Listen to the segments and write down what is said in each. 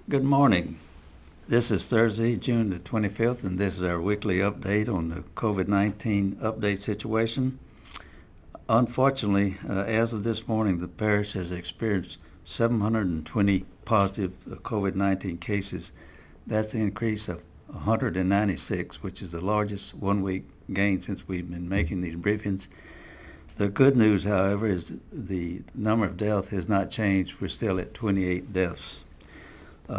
Good morning. This is Thursday, June the 25th, and this is our weekly update on the COVID-19 update situation. Unfortunately, as of this morning, the parish has experienced 720 positive COVID-19 cases. That's an increase of 196, which is the largest one-week gain since we've been making these briefings. The good news, however, is the number of deaths has not changed. We're still at 28 deaths.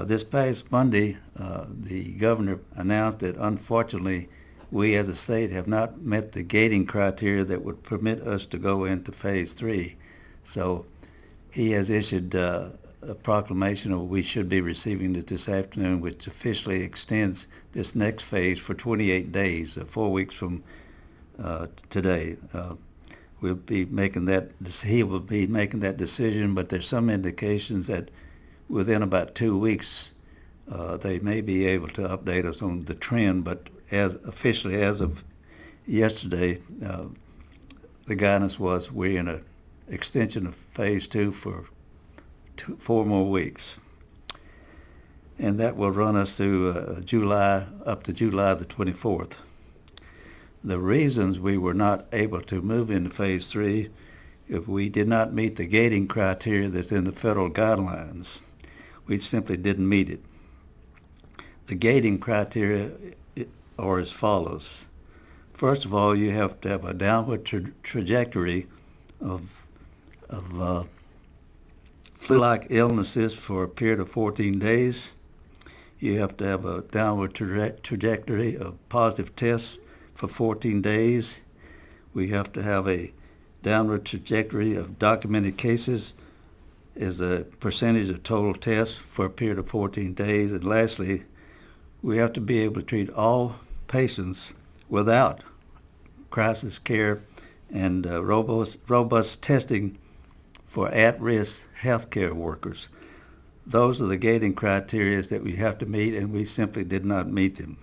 This past Monday, the governor announced that unfortunately we as a state have not met the gating criteria that would permit us to go into phase 3. So he has issued a proclamation of we should be receiving it this afternoon, which officially extends this next phase for 28 days, 4 weeks from today. We'll be making that. He will be making that decision, but there's some indications that within about 2 weeks, they may be able to update us on the trend. But officially, as of yesterday, the guidance was we're in an extension of phase 2 for 4 more weeks, and that will run us through July up to July the 24th. The reasons we were not able to move into phase 3, if we did not meet the gating criteria that's in the federal guidelines. We simply didn't meet it. The gating criteria are as follows. First of all, you have to have a downward trajectory of flu-like illnesses for a period of 14 days. You have to have a downward trajectory of positive tests for 14 days. We have to have a downward trajectory of documented cases is a percentage of total tests for a period of 14 days. And lastly, we have to be able to treat all patients without crisis care and robust testing for at-risk healthcare workers. Those are the gating criteria that we have to meet, and we simply did not meet them.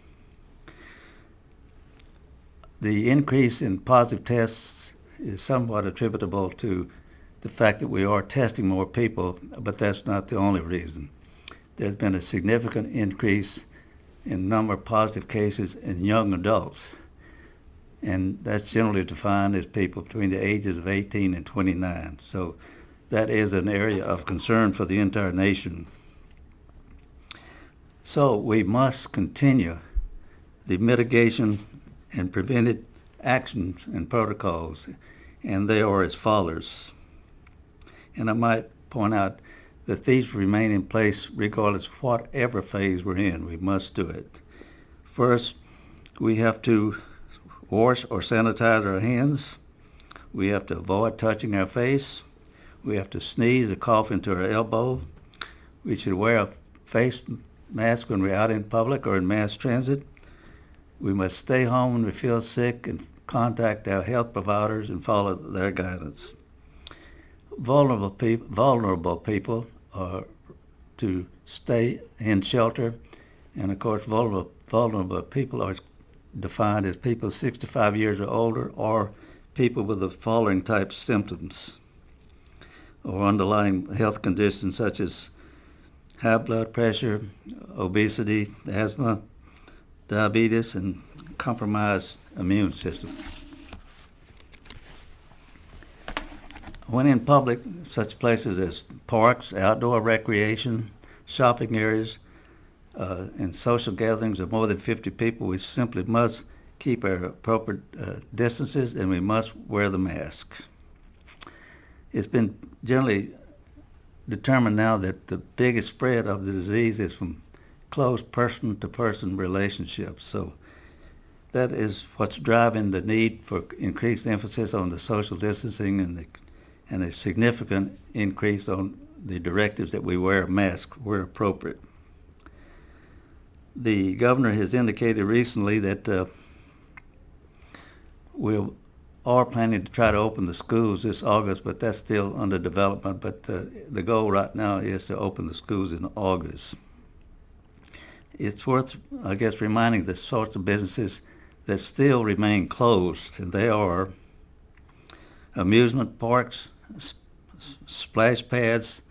The increase in positive tests is somewhat attributable to the fact that we are testing more people, but that's not the only reason. There's been a significant increase in number of positive cases in young adults, and that's generally defined as people between the ages of 18 and 29. So that is an area of concern for the entire nation. So we must continue the mitigation and preventive actions and protocols, and they are as follows. And I might point out that these remain in place regardless of whatever phase we're in. We must do it. First, we have to wash or sanitize our hands. We have to avoid touching our face. We have to sneeze or cough into our elbow. We should wear a face mask when we're out in public or in mass transit. We must stay home when we feel sick and contact our health providers and follow their guidance. Vulnerable people are to stay in shelter, and of course vulnerable people are defined as people 65 years or older or people with the following type of symptoms or underlying health conditions such as high blood pressure, obesity, asthma, diabetes, and compromised immune system. When in public, such places as parks, outdoor recreation, shopping areas, and social gatherings of more than 50 people, we simply must keep our appropriate distances, and we must wear the mask. It's been generally determined now that the biggest spread of the disease is from close person-to-person relationships. So that is what's driving the need for increased emphasis on the social distancing and a significant increase on the directives that we wear a mask where appropriate. The governor has indicated recently that we are planning to try to open the schools this August, but that's still under development. But the goal right now is to open the schools in August. It's worth, I guess, reminding the sorts of businesses that still remain closed, and they are amusement parks, splash pads,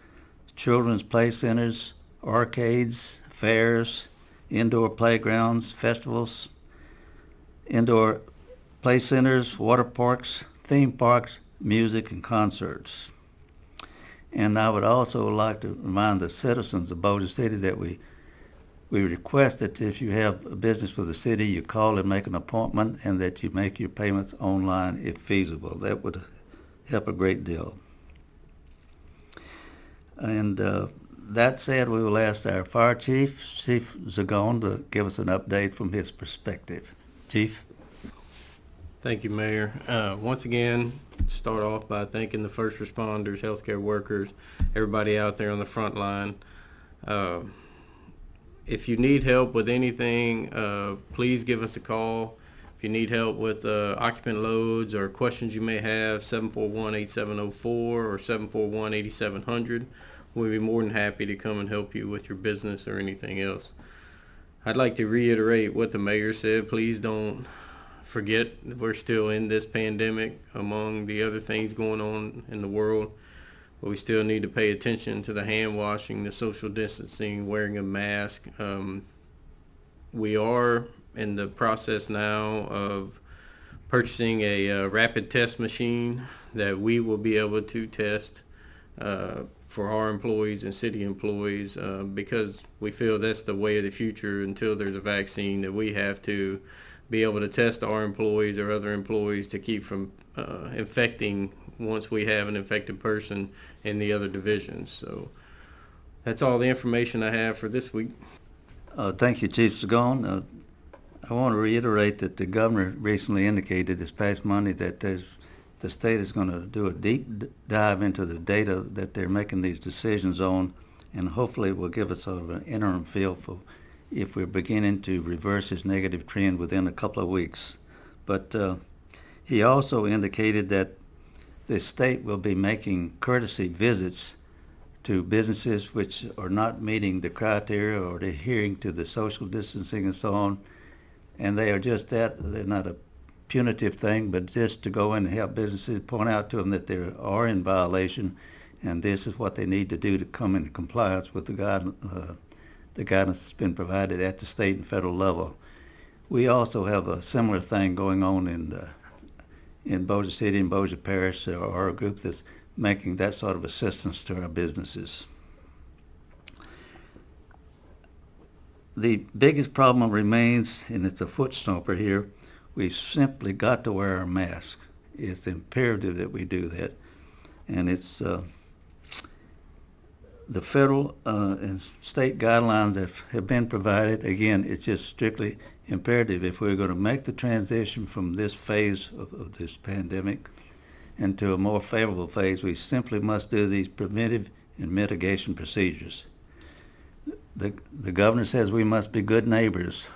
children's play centers, arcades, fairs, indoor playgrounds, festivals, indoor play centers, water parks, theme parks, music, and concerts. And I would also like to remind the citizens of Bossier City that we request that if you have a business with the city, you call and make an appointment, and that you make your payments online if feasible. That would help a great deal. And that said, we will ask our fire chief, Chief Zagone, to give us an update from his perspective. Chief? Thank you, Mayor. Once again, start off by thanking the first responders, healthcare workers, everybody out there on the front line. If you need help with anything, please give us a call. If you need help with occupant loads or questions you may have, 741-8704 or 741-8700. We'll be more than happy to come and help you with your business or anything else. I'd like to reiterate what the mayor said. Please don't forget that we're still in this pandemic among the other things going on in the world. But we still need to pay attention to the hand washing, the social distancing, wearing a mask. We are in the process now of purchasing a rapid test machine that we will be able to test for our employees and city employees because we feel that's the way of the future until there's a vaccine, that we have to be able to test our employees or other employees to keep from infecting once we have an infected person in the other divisions. So that's all the information I have for this week. Thank you, Chief Zagone. I want to reiterate that the governor recently indicated this past Monday that the state is going to do a deep dive into the data that they're making these decisions on, and hopefully will give us sort of an interim feel for if we're beginning to reverse this negative trend within a couple of weeks. But he also indicated that the state will be making courtesy visits to businesses which are not meeting the criteria or adhering to the social distancing and so on. And they are just that. They're not a punitive thing, but just to go in and help businesses, point out to them that they are in violation, and this is what they need to do to come into compliance with the guidance that's been provided at the state and federal level. We also have a similar thing going on in Bossier City and Bossier Parish, or a group that's making that sort of assistance to our businesses. The biggest problem remains, and it's a foot stomper here, we've simply got to wear our mask. It's imperative that we do that. And it's the federal and state guidelines that have been provided. Again, it's just strictly imperative if we're going to make the transition from this phase of this pandemic into a more favorable phase. We simply must do these preventive and mitigation procedures. The governor says we must be good neighbors.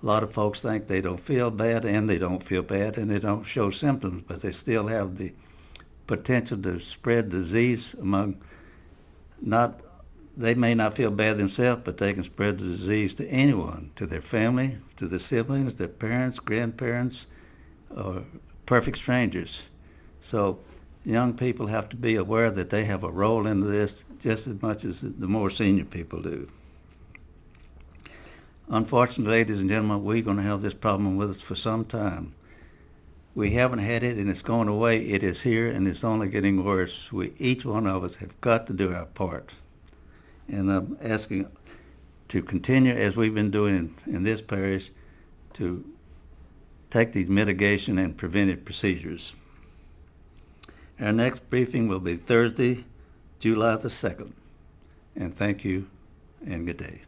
A lot of folks think they don't feel bad, and they don't feel bad, and they don't show symptoms, but they still have the potential to spread disease among they may not feel bad themselves, but they can spread the disease to anyone, to their family, to their siblings, their parents, grandparents, or perfect strangers. So young people have to be aware that they have a role in this just as much as the more senior people do. Unfortunately, ladies and gentlemen, we're going to have this problem with us for some time. We haven't had it, and it's going away. It is here, and it's only getting worse. Each one of us have got to do our part. And I'm asking to continue, as we've been doing in this parish, to take these mitigation and preventive procedures. Our next briefing will be Thursday, July the 2nd. And thank you, and good day.